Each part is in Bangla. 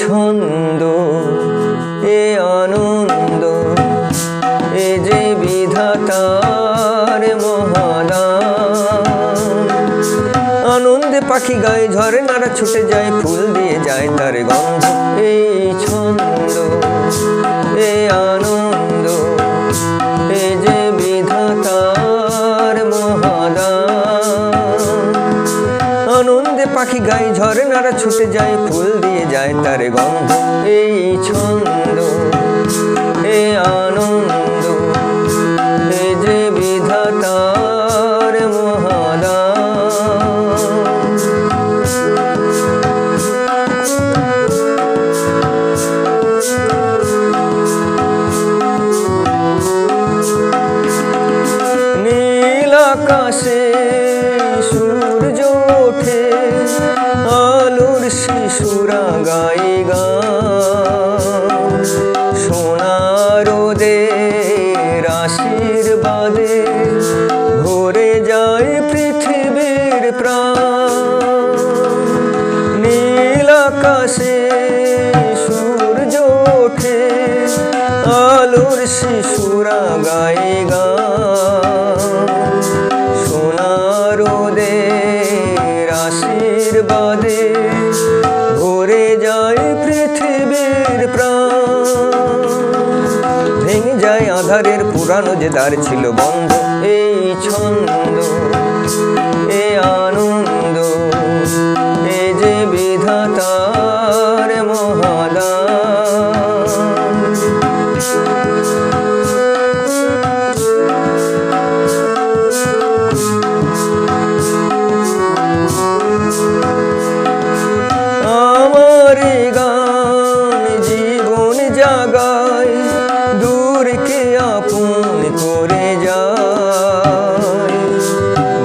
ছন্দ, এ আনন্দ, এ যে বিধাতার মহাদান। আনন্দে পাখি গায়ে, ঝরনারা ছুটে যায়, ফুল দিয়ে যায় তার গন্ধ। এই ছন্দ, এ আনন্দ, এ যে বিধাতার মহাদান। আনন্দে পাখি গায়ে, ঝরনারা ছুটে যায়, ফুল দিয়ে যায় তার গন্ধ। এই ছন্দ, এ আনন্দ, এ যে বিধাতার মহাদান। নীল আকাশে সূর্য ওঠে, আলোর শিশুরা গায়ে গান। সোনা রোদের আশীর্বাদে ভরে যায় পৃথিবীর প্রাণ। নীল আকাশে সূর্য ওঠে, আলোর শিশুরা গায়ে গান। সোনা রোদের আশীর্বাদে ভরে যায় পৃথিবীর প্রাণ। ভেঙে যায় আধারের পুরানো যে দ্বার ছিল বন্ধ। এই ছন্দ, এ আনন্দ, এ যে বিধাতার মহাদান। আমার গান জীবন জাগায়, দূরকে আপন করে যায়।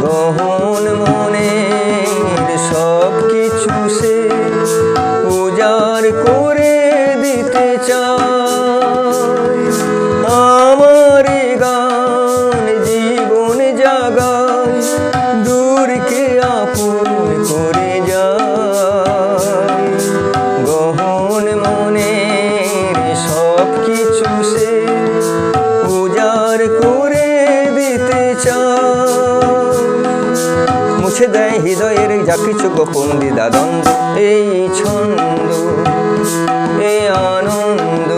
গহন মনের সব কিছু সে উজাড় করে দিতে চায়। আমার গান জীবন জাগায়, দূরকে আপন করে যায়। গহন মনের সব কিছু সে উজাড় করে দিতে চায়। মুছে দেয় হৃদয়ের যা কিছু গোপন দ্বিধাদ্বন্দ্ব। এই ছন্দ, এ আনন্দ,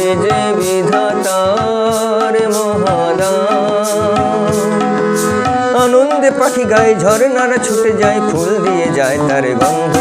এ যে বিধাতার মহাদান। আনন্দে পাখি গায়ে, ঝরনারা ছুটে যায়, ফুল দিয়ে যায় তার গন্ধ।